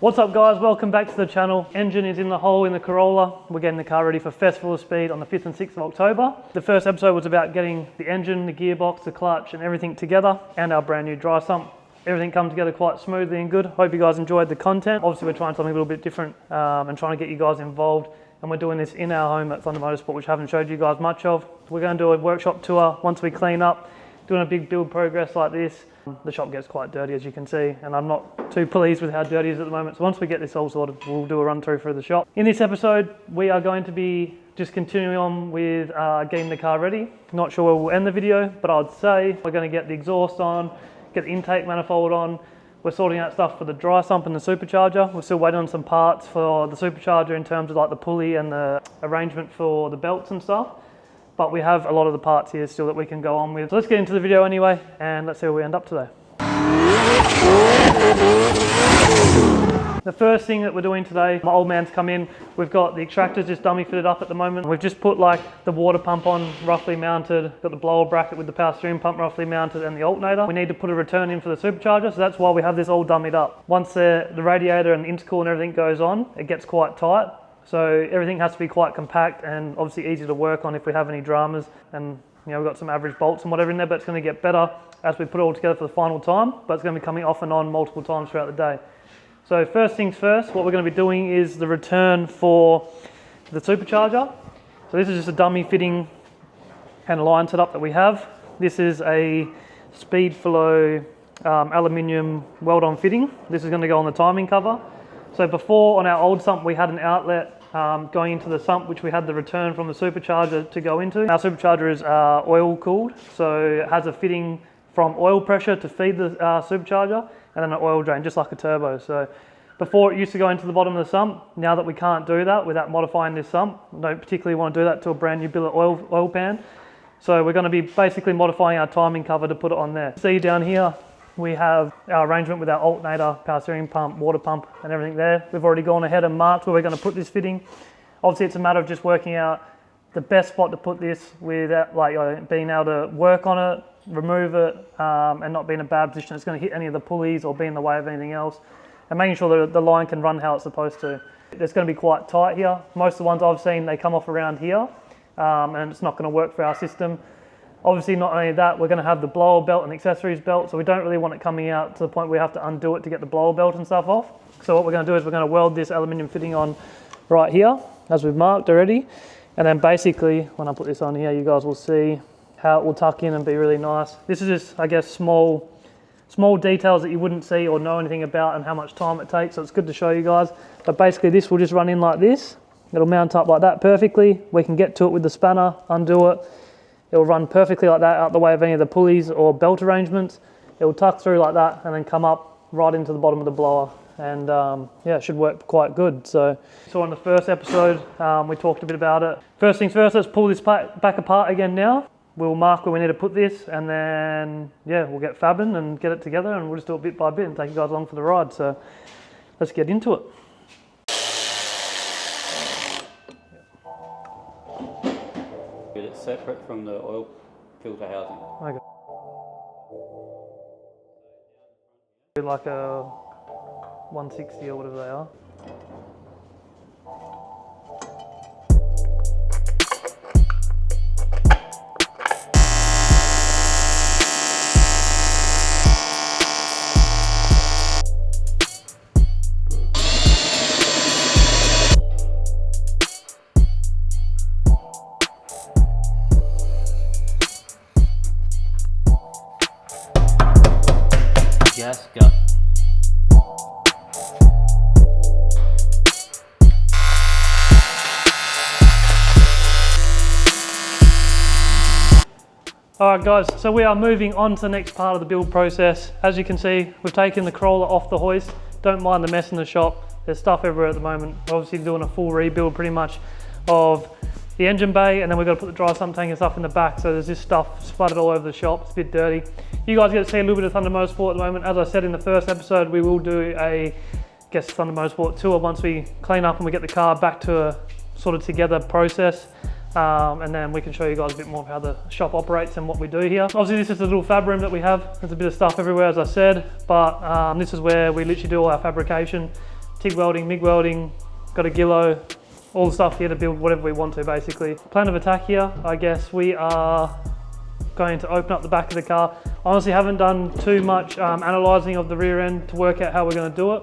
What's up guys, welcome back to the channel. Engine is in the hole in the Corolla. We're getting the car ready for Festival of Speed on the 5th and 6th of October. The first episode was about getting the engine, the gearbox, the clutch and everything together, and our brand new dry sump. Everything come together quite smoothly and good. Hope you guys enjoyed the content. Obviously we're trying something a little bit different and trying to get you guys involved. And we're doing this in our home at Thunder Motorsport, which I haven't showed you guys much of. We're going to do a workshop tour once we clean up. Doing a big build progress like this, the shop gets quite dirty as you can see, and I'm not too pleased with how dirty it is at the moment. So once we get this all sorted, we'll do a run through the shop. In this episode, we are going to be just continuing on with getting the car ready. Not sure where we'll end the video, but I'd say we're going to get the exhaust on, get the intake manifold on. We're sorting out stuff for the dry sump and the supercharger. We're still waiting on some parts for the supercharger in terms of like the pulley and the arrangement for the belts and stuff. But we have a lot of the parts here still that we can go on with. So let's get into the video anyway, and let's see where we end up today. The first thing that we're doing today, my old man's come in. We've got the extractors just dummy fitted up at the moment. We've just put like the water pump on roughly mounted, got the blower bracket with the power steering pump roughly mounted and the alternator. We need to put a return in for the supercharger, so that's why we have this all dummied up. Once the radiator and the intercool and everything goes on, it gets quite tight. So everything has to be quite compact and obviously easy to work on if we have any dramas. And you know, we've got some average bolts and whatever in there, but it's going to get better as we put it all together for the final time. But it's going to be coming off and on multiple times throughout the day. So first things first, what we're going to be doing is the return for the supercharger. So this is just a dummy fitting and line setup that we have. This is a speed flow aluminium weld-on fitting. This is going to go on the timing cover. So before on our old sump we had an outlet going into the sump, which we had the return from the supercharger to go into. Our supercharger is oil cooled, so it has a fitting from oil pressure to feed the supercharger, and then an oil drain, just like a turbo. So before it used to go into the bottom of the sump. Now that we can't do that without modifying this sump, we don't particularly want to do that to a brand new billet oil pan. So we're going to be basically modifying our timing cover to put it on there. See down here, we have our arrangement with our alternator, power steering pump, water pump and everything there. We've already gone ahead and marked where we're going to put this fitting. Obviously it's a matter of just working out the best spot to put this without being able to work on it, remove it and not be in a bad position it's going to hit any of the pulleys or be in the way of anything else, and making sure that the line can run how it's supposed to. It's going to be quite tight here. Most of the ones I've seen, they come off around here and it's not going to work for our system. Obviously, not only that, we're going to have the blower belt and accessories belt, so we don't really want it coming out to the point where we have to undo it to get the blower belt and stuff off. So what we're going to do is we're going to weld this aluminium fitting on right here, as we've marked already. And then basically, when I put this on here, you guys will see how it will tuck in and be really nice. This is just, I guess, small details that you wouldn't see or know anything about and how much time it takes, so it's good to show you guys. But basically, this will just run in like this. It'll mount up like that perfectly. We can get to it with the spanner, undo it. It'll run perfectly like that out the way of any of the pulleys or belt arrangements. It will tuck through like that and then come up right into the bottom of the blower. And yeah, it should work quite good. So on the first episode, we talked a bit about it. First things first, let's pull this back apart again now. We'll mark where we need to put this, and then yeah, we'll get fabbing and get it together, and we'll just do it bit by bit and take you guys along for the ride. So let's get into it. It's separate from the oil filter housing. Okay. Like a 160 or whatever they are. Gas gut. Alright guys, so we are moving on to the next part of the build process. As you can see, we've taken the Corolla off the hoist. Don't mind the mess in the shop. There's stuff everywhere at the moment. We're obviously doing a full rebuild pretty much of the engine bay, and then we've got to put the dry sump tank and stuff in the back. So there's this stuff splattered all over the shop. It's a bit dirty. You guys get to see a little bit of Thunder Motorsport at the moment. As I said in the first episode, we will do a Thunder Motorsport tour once we clean up and we get the car back to a sort of together process. And then we can show you guys a bit more of how the shop operates and what we do here. Obviously this is the little fab room that we have. There's a bit of stuff everywhere, as I said, but this is where we literally do all our fabrication. TIG welding, MIG welding, got a gillo, all the stuff here to build whatever we want to basically. Plan of attack here, I guess we are going to open up the back of the car. Honestly, haven't done too much analysing of the rear end to work out how we're going to do it.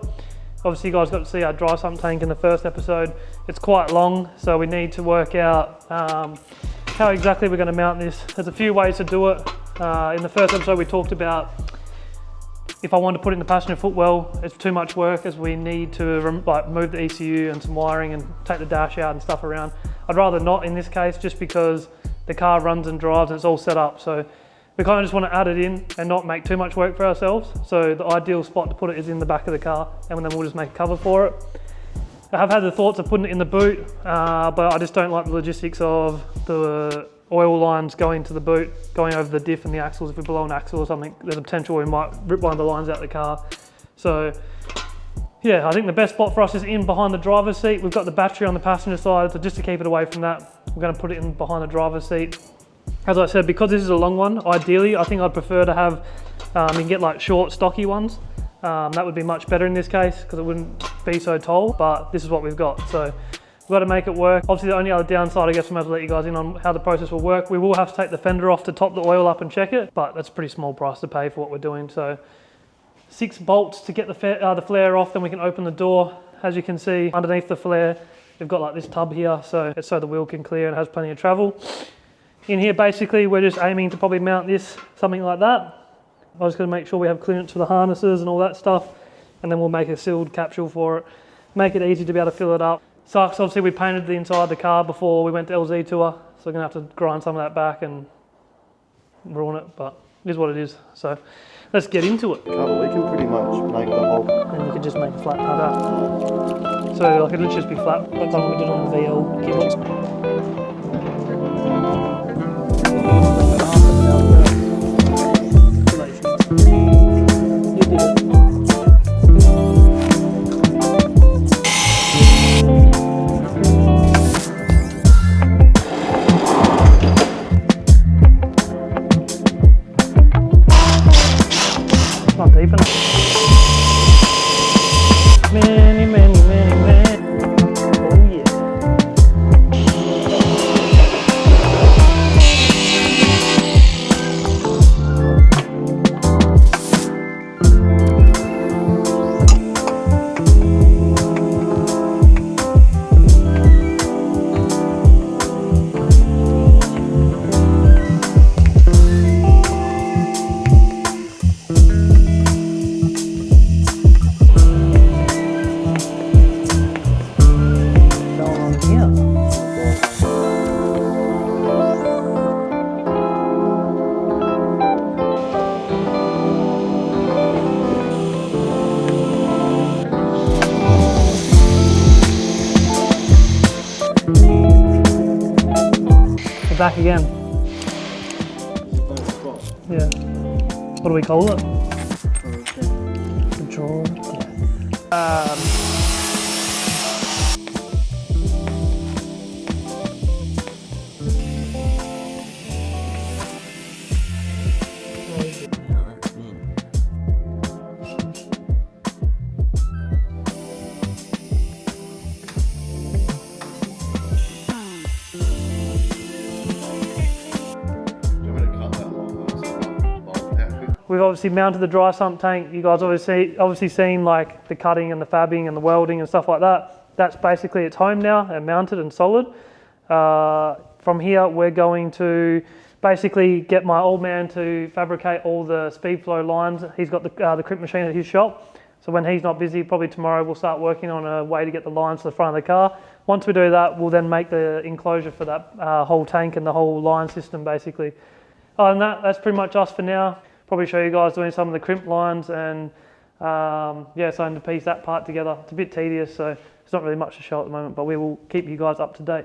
Obviously you guys got to see our dry sump tank in the first episode. It's quite long, so we need to work out how exactly we're going to mount this. There's a few ways to do it. In the first episode we talked about if I want to put it in the passenger footwell, it's too much work as we need to move the ECU and some wiring and take the dash out and stuff around. I'd rather not in this case, just because the car runs and drives and it's all set up. So we kind of just want to add it in and not make too much work for ourselves. So the ideal spot to put it is in the back of the car, and then we'll just make a cover for it. I have had the thoughts of putting it in the boot, but I just don't like the logistics of the oil lines going to the boot, going over the diff and the axles. If we blow an axle or something, there's a potential we might rip one of the lines out the car. So yeah, I think the best spot for us is in behind the driver's seat. We've got the battery on the passenger side, so just to keep it away from that, we're going to put it in behind the driver's seat. As I said, because this is a long one, ideally, I think I'd prefer to have, you can get like short, stocky ones. That would be much better in this case because it wouldn't be so tall, but this is what we've got. So we've got to make it work. Obviously, the only other downside, I guess I'm going to let you guys in on how the process will work. We will have to take the fender off to top the oil up and check it, but that's a pretty small price to pay for what we're doing. So 6 bolts to get the flare off, then we can open the door. As you can see, underneath the flare, we've got like this tub here, so it's so the wheel can clear and has plenty of travel. In here, basically, we're just aiming to probably mount this, something like that. I'm just going to make sure we have clearance for the harnesses and all that stuff, and then we'll make a sealed capsule for it. Make it easy to be able to fill it up. Sucks, obviously we painted the inside of the car before we went to LZ tour, so we're going to have to grind some of that back and ruin it, but it is what it is. So let's get into it. Carter, we can pretty much make the whole... And you can just make a flat cut. So like it'll just be flat, like we did on the VL keyboards. Back again. Yeah. What do we call it? Control. Yeah. We've obviously mounted the dry sump tank. You guys obviously seen like the cutting and the fabbing and the welding and stuff like that. That's basically its home now and mounted and solid. From here, we're going to basically get my old man to fabricate all the speed flow lines. He's got the crimp machine at his shop. So when he's not busy, probably tomorrow we'll start working on a way to get the lines to the front of the car. Once we do that, we'll then make the enclosure for that whole tank and the whole line system basically. Other than that, that's pretty much us for now. Probably show you guys doing some of the crimp lines and yeah, starting to piece that part together. It's a bit tedious, so it's not really much to show at the moment, but we will keep you guys up to date.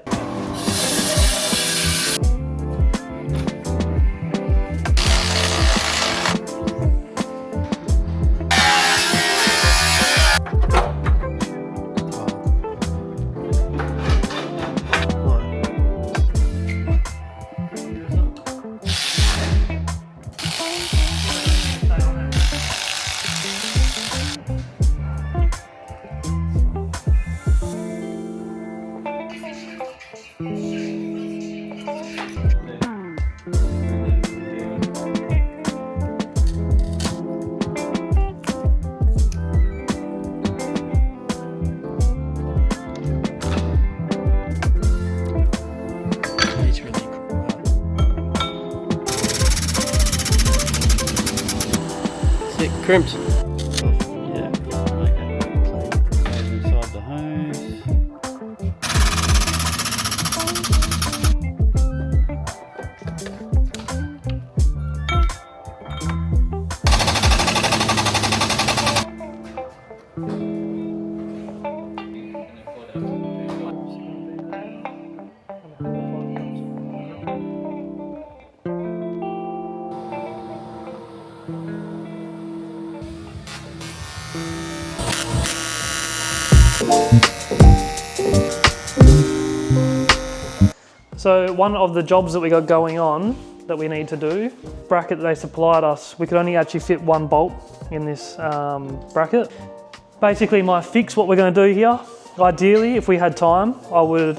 crimped. Yeah, make it clean. Inside the hose. So one of the jobs that we got going on that we need to do, bracket that they supplied us, we could only actually fit one bolt in this bracket. Basically my fix, what we're going to do here, ideally if we had time, I would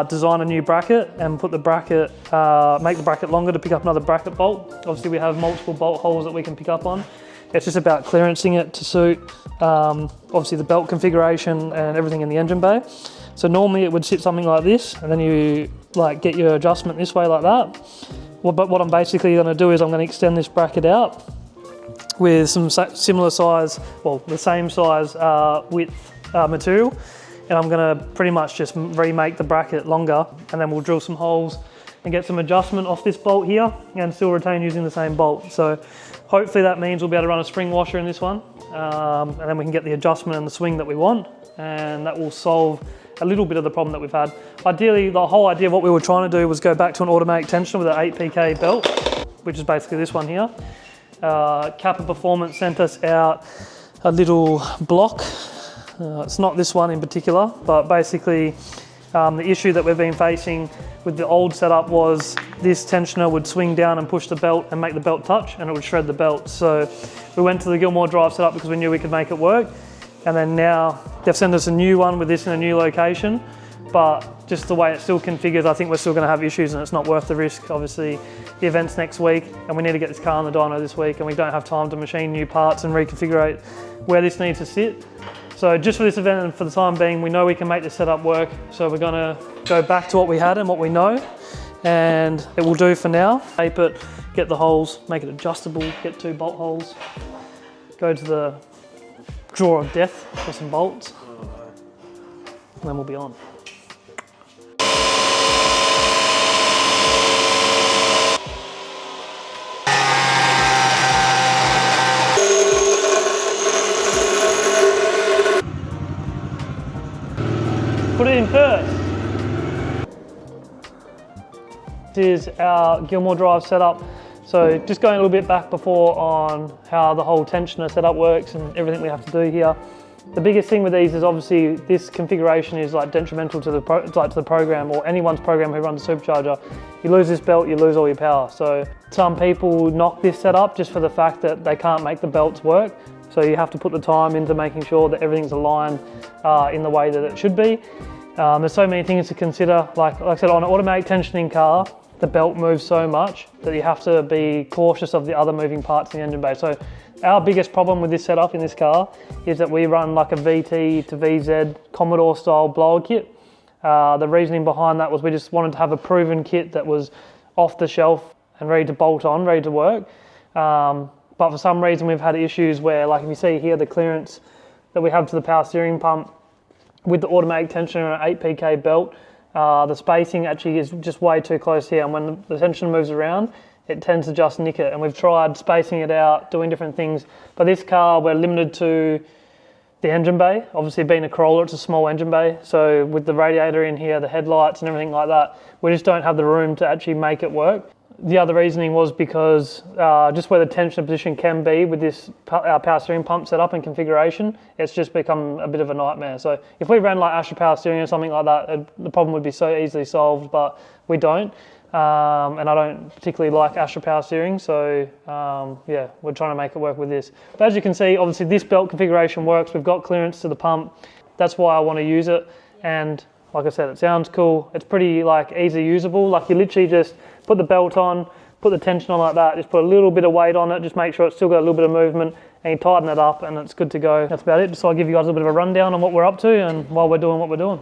design a new bracket and put the bracket, make the bracket longer to pick up another bracket bolt. Obviously we have multiple bolt holes that we can pick up on. It's just about clearancing it to suit obviously the belt configuration and everything in the engine bay. So normally it would sit something like this, and then you like get your adjustment this way like that. But what I'm basically going to do is I'm going to extend this bracket out with some similar size, well the same size width material, and I'm going to pretty much just remake the bracket longer, and then we'll drill some holes and get some adjustment off this bolt here and still retain using the same bolt. So hopefully that means we'll be able to run a spring washer in this one, and then we can get the adjustment and the swing that we want, and that will solve a little bit of the problem that we've had. Ideally, the whole idea of what we were trying to do was go back to an automatic tensioner with an 8 PK belt, which is basically this one here. Kappa Performance sent us out a little block. It's not this one in particular, but basically the issue that we've been facing with the old setup was this tensioner would swing down and push the belt and make the belt touch, and it would shred the belt. So we went to the Gilmore drive setup because we knew we could make it work. And then now they've sent us a new one with this in a new location, but just the way it's still configured, I think we're still going to have issues, and it's not worth the risk. Obviously the event's next week and we need to get this car on the dyno this week, and we don't have time to machine new parts and reconfigure where this needs to sit. So just for this event and for the time being, we know we can make this setup work. So we're going to go back to what we had and what we know, and it will do for now. Tape it, get the holes, make it adjustable, get 2 bolt holes, go to the drawer of death for some bolts, and then we'll be on. Put it in first. This is our Gilmore drive setup. So just going a little bit back before on how the whole tensioner setup works and everything we have to do here. The biggest thing with these is obviously this configuration is like detrimental to the program, or anyone's program who runs a supercharger. You lose this belt, you lose all your power. So some people knock this setup just for the fact that they can't make the belts work. So you have to put the time into making sure that everything's aligned in the way that it should be. There's so many things to consider. Like I said, on an automatic tensioning car, the belt moves so much that you have to be cautious of the other moving parts in the engine bay. So our biggest problem with this setup in this car is that we run like a VT to VZ Commodore style blower kit. The reasoning behind that was we just wanted to have a proven kit that was off the shelf and ready to bolt on, ready to work. But for some reason we've had issues where, like if you see here, the clearance that we have to the power steering pump with the automatic tensioner and an 8 PK belt, the spacing actually is just way too close here, and when the tension moves around, it tends to just nick it. And we've tried spacing it out, doing different things, but this car, we're limited to the engine bay. Obviously being a Corolla, it's a small engine bay, so with the radiator in here, the headlights and everything like that, we just don't have the room to actually make it work. The other reasoning was because just where the tensioner position can be with this power steering pump setup and configuration, it's just become a bit of a nightmare. So if we ran like Astra power steering or something like that, the problem would be so easily solved, but we don't. And I don't particularly like Astra power steering, so yeah, we're trying to make it work with this. But as you can see, obviously this belt configuration works. We've got clearance to the pump. That's why I want to use it. And like I said, it sounds cool. It's pretty like easy usable. Like you literally just put the belt on, put the tension on like that, just put a little bit of weight on it, just make sure it's still got a little bit of movement, and you tighten it up and it's good to go. That's about it. So I'll give you guys a bit of a rundown on what we're up to and while we're doing what we're doing.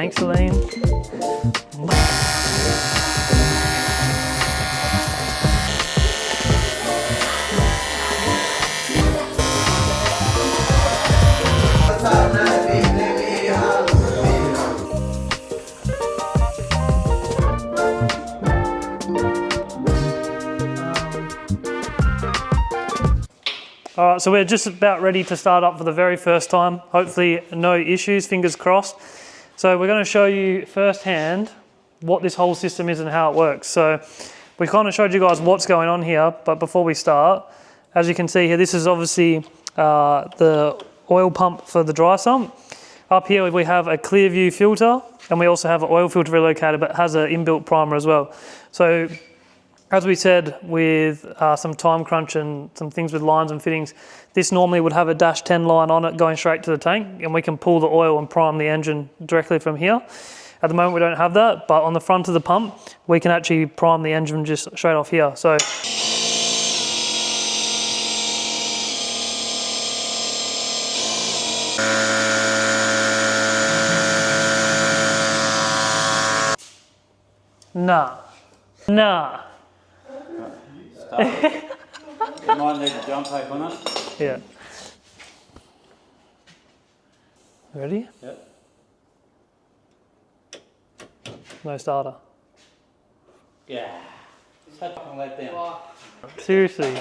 Gangsterline. All right, so we're just about ready to start up for the very first time. Hopefully no issues, fingers crossed. So we're going to show you firsthand what this whole system is and how it works. So we kind of showed you guys what's going on here, but before we start, as you can see here, this is obviously the oil pump for the dry sump. Up here we have a clear view filter, and we also have an oil filter relocator, but it has an inbuilt primer as well. So as we said, with some time crunch and some things with lines and fittings, this normally would have a -10 line on it going straight to the tank, and we can pull the oil and prime the engine directly from here. At the moment we don't have that, but on the front of the pump, we can actually prime the engine just straight off here. So Nah. You might need a jump tape on it. Yeah. Ready? Yep. No starter. Yeah. Just fucking let down. Seriously.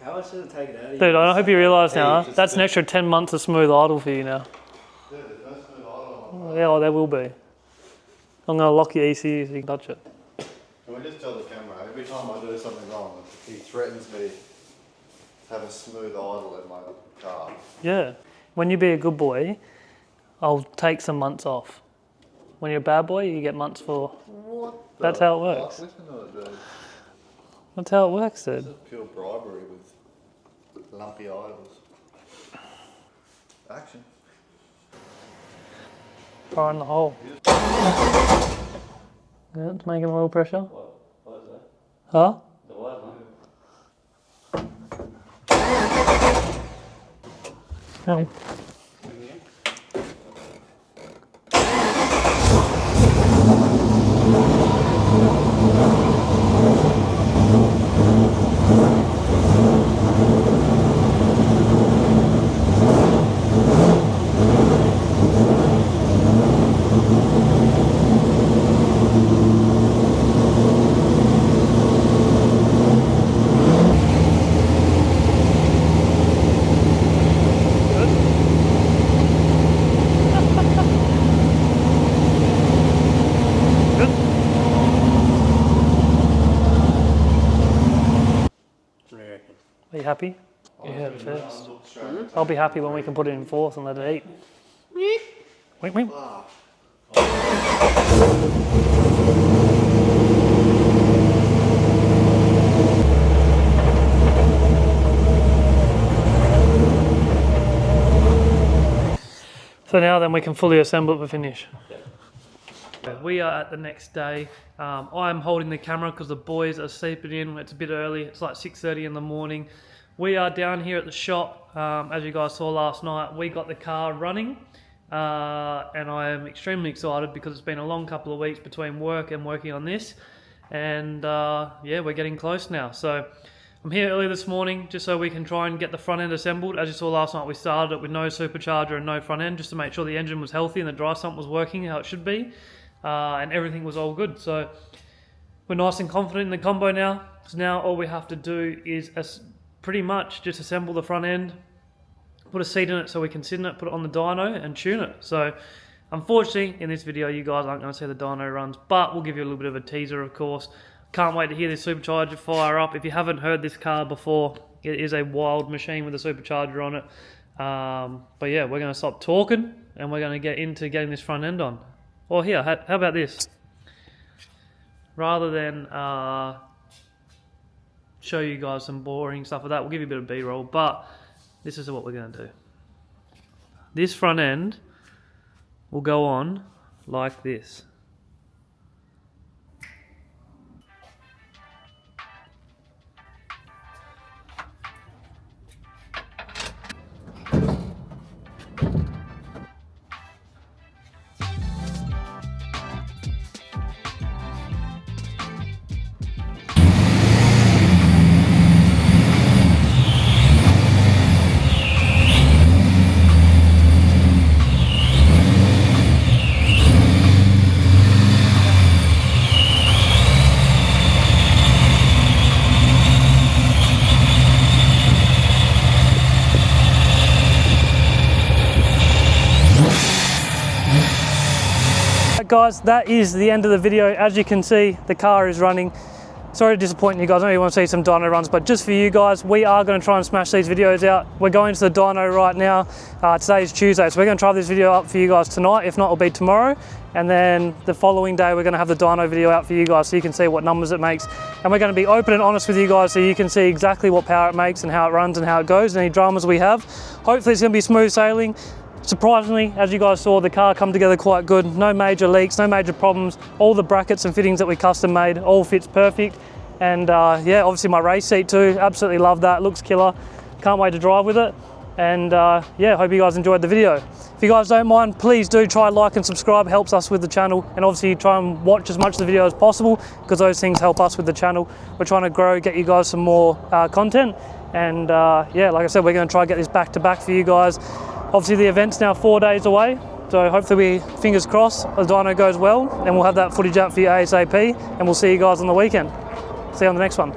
How much does it take it out of you? Dude, I hope you realise now, that's an extra 10 months of smooth idle for you now. Yeah, there's no smooth idle on. Yeah, well, there will be. I'm going to lock your ECU so you can touch it. Can we just tell the camera, every time I do something wrong, he threatens me to have a smooth idle in my car. Yeah. When you be a good boy, I'll take some months off. When you're a bad boy, you get months for... What? That's how it works. Listen to it, dude. That's how it works, dude. This is pure bribery with lumpy idles. Action. Fire in the hole. Yeah, it's making a little pressure. What is that? Huh? The what, huh? No. Are you happy? You heard it first. I'll be happy when we can put it in fourth and let it eat. Wink, wink. So now then we can fully assemble it for finish. We are at the next day. I'm holding the camera because the boys are sleeping in. It's a bit early. It's like 6:30 in the morning. We are down here at the shop. As you guys saw last night, we got the car running. And I am extremely excited because it's been a long couple of weeks between work and working on this. And yeah, we're getting close now. So I'm here early this morning just so we can try and get the front end assembled. As you saw last night, we started it with no supercharger and no front end just to make sure the engine was healthy and the dry sump was working how it should be. And everything was all good. So we're nice and confident in the combo now. So now all we have to do is pretty much just assemble the front end, put a seat in it so we can sit in it, put it on the dyno and tune it. So unfortunately in this video you guys aren't going to see the dyno runs, but we'll give you a little bit of a teaser of course. Can't wait to hear this supercharger fire up. If you haven't heard this car before, it is a wild machine with a supercharger on it. But yeah, we're going to stop talking and we're going to get into getting this front end on. Or here, how about this? Rather than show you guys some boring stuff like that, we'll give you a bit of B-roll, but this is what we're going to do. This front end will go on like this. guys, that is the end of the video. As you can see, the car is running. Sorry to disappoint you guys, I know you want to see some dyno runs, but just for you guys, we are going to try and smash these videos out. We're going to the dyno right now. Today is Tuesday, so we're going to try this video up for you guys tonight. If not, it'll be tomorrow. And then the following day, we're going to have the dyno video out for you guys so you can see what numbers it makes. And we're going to be open and honest with you guys so you can see exactly what power it makes and how it runs and how it goes, and any dramas we have. Hopefully it's going to be smooth sailing. Surprisingly, as you guys saw, the car come together quite good. No major leaks, no major problems. All the brackets and fittings that we custom made all fits perfect. And yeah, obviously my race seat too, absolutely love that, looks killer. Can't wait to drive with it. And yeah, hope you guys enjoyed the video. If you guys don't mind, please do try like and subscribe, it helps us with the channel. And obviously try and watch as much of the video as possible because those things help us with the channel. We're trying to grow, get you guys some more content. And yeah, like I said, we're going to try and get this back to back for you guys. Obviously the event's now 4 days away, so hopefully fingers crossed, the dyno goes well, and we'll have that footage out for you ASAP, and we'll see you guys on the weekend. See you on the next one.